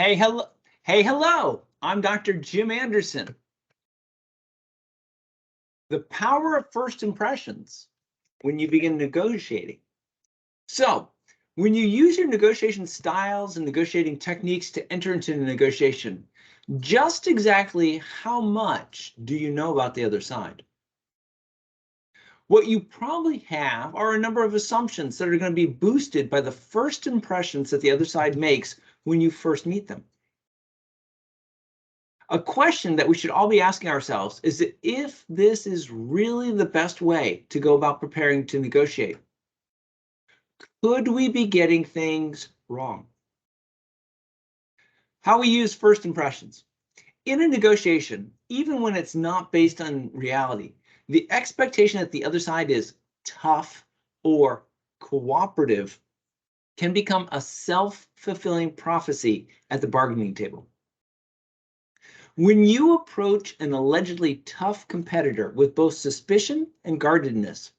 Hey, hello. Hey, hello. I'm Dr. Jim Anderson. The power of first impressions when you begin negotiating. So, when you use your negotiation styles and negotiating techniques to enter into a negotiation, just exactly how much do you know about the other side? What you probably have are a number of assumptions that are going to be boosted by the first impressions that the other side makes when you first meet them. A question that we should all be asking ourselves is that if this is really the best way to go about preparing to negotiate, could we be getting things wrong? How we use first impressions. In a negotiation, even when it's not based on reality, the expectation that the other side is tough or cooperative can become a self-fulfilling prophecy at the bargaining table. When you approach an allegedly tough competitor with both suspicion and guardedness,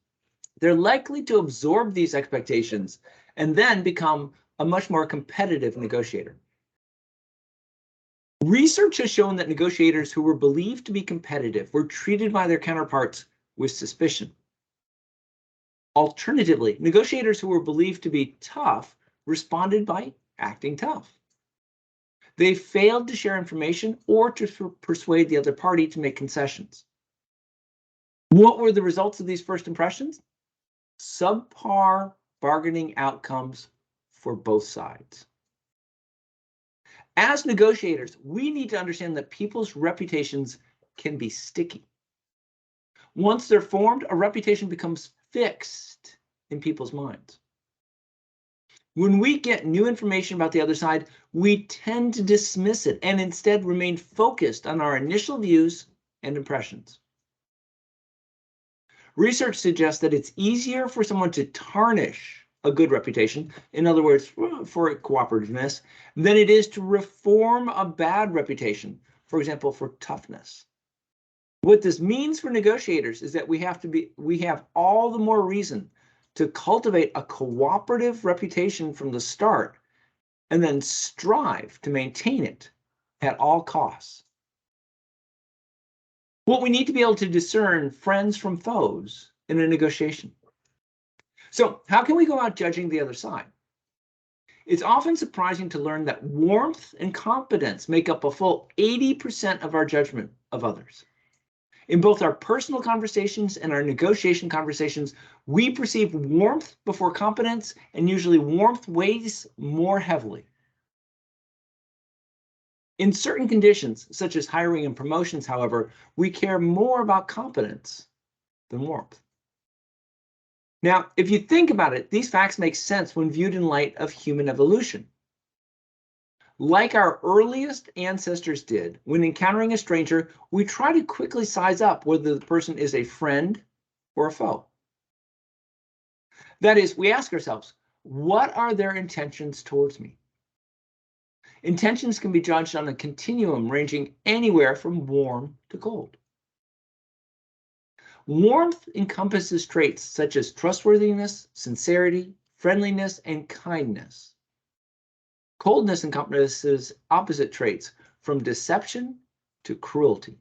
they're likely to absorb these expectations and then become a much more competitive negotiator. Research has shown that negotiators who were believed to be competitive were treated by their counterparts with suspicion. Alternatively, negotiators who were believed to be tough responded by acting tough. They failed to share information or to persuade the other party to make concessions. What were the results of these first impressions? Subpar bargaining outcomes for both sides. As negotiators, we need to understand that people's reputations can be sticky. Once they're formed, a reputation becomes fixed in people's minds. When we get new information about the other side, we tend to dismiss it and instead remain focused on our initial views and impressions. Research suggests that it's easier for someone to tarnish a good reputation, in other words, for cooperativeness, than it is to reform a bad reputation, for example, for toughness. What this means for negotiators is that we have all the more reason to cultivate a cooperative reputation from the start and then strive to maintain it at all costs. What we need to be able to discern friends from foes in a negotiation. So how can we go out judging the other side? It's often surprising to learn that warmth and competence make up a full 80% of our judgment of others. In both our personal conversations and our negotiation conversations, we perceive warmth before competence, and usually warmth weighs more heavily. In certain conditions, such as hiring and promotions, however, we care more about competence than warmth. Now, if you think about it, these facts make sense when viewed in light of human evolution. Like our earliest ancestors did, when encountering a stranger, we try to quickly size up whether the person is a friend or a foe. That is, we ask ourselves, what are their intentions towards me? Intentions can be judged on a continuum ranging anywhere from warm to cold. Warmth encompasses traits such as trustworthiness, sincerity, friendliness, and kindness. Coldness encompasses opposite traits, from deception to cruelty.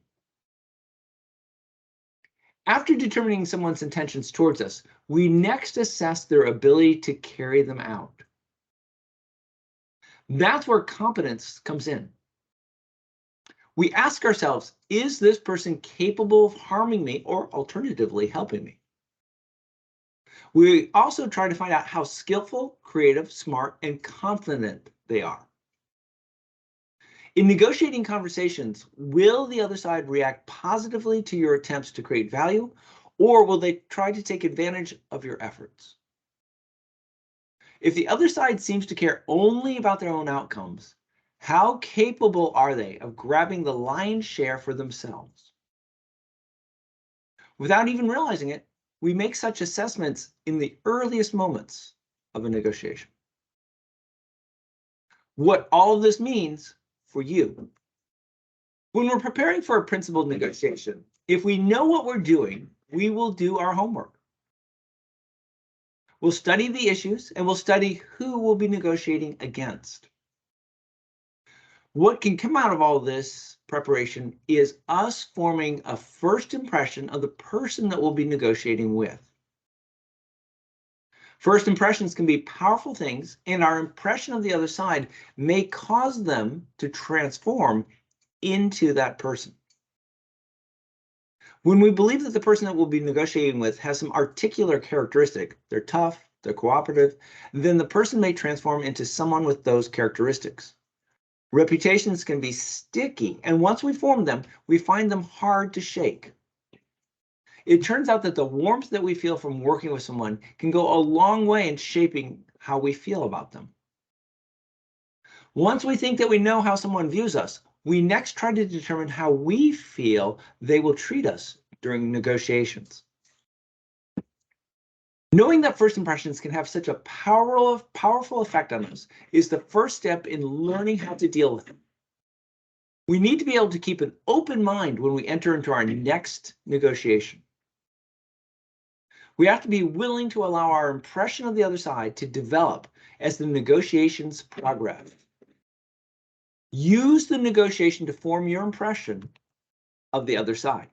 After determining someone's intentions towards us, we next assess their ability to carry them out. That's where competence comes in. We ask ourselves, is this person capable of harming me or alternatively helping me? We also try to find out how skillful, creative, smart, and confident they are. In negotiating conversations, will the other side react positively to your attempts to create value, or will they try to take advantage of your efforts? If the other side seems to care only about their own outcomes, how capable are they of grabbing the lion's share for themselves? Without even realizing it, we make such assessments in the earliest moments of a negotiation. What all of this means for you. When we're preparing for a principled negotiation, if we know what we're doing, we will do our homework. We'll study the issues and we'll study who we'll be negotiating against. What can come out of all this preparation is us forming a first impression of the person that we'll be negotiating with. First impressions can be powerful things, and our impression of the other side may cause them to transform into that person. When we believe that the person that we'll be negotiating with has some particular characteristic, they're tough, they're cooperative, then the person may transform into someone with those characteristics. Reputations can be sticky, and once we form them, we find them hard to shake. It turns out that the warmth that we feel from working with someone can go a long way in shaping how we feel about them. Once we think that we know how someone views us, we next try to determine how we feel they will treat us during negotiations. Knowing that first impressions can have such a powerful effect on us is the first step in learning how to deal with them. We need to be able to keep an open mind when we enter into our next negotiation. We have to be willing to allow our impression of the other side to develop as the negotiations progress. Use the negotiation to form your impression of the other side.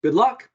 Good luck.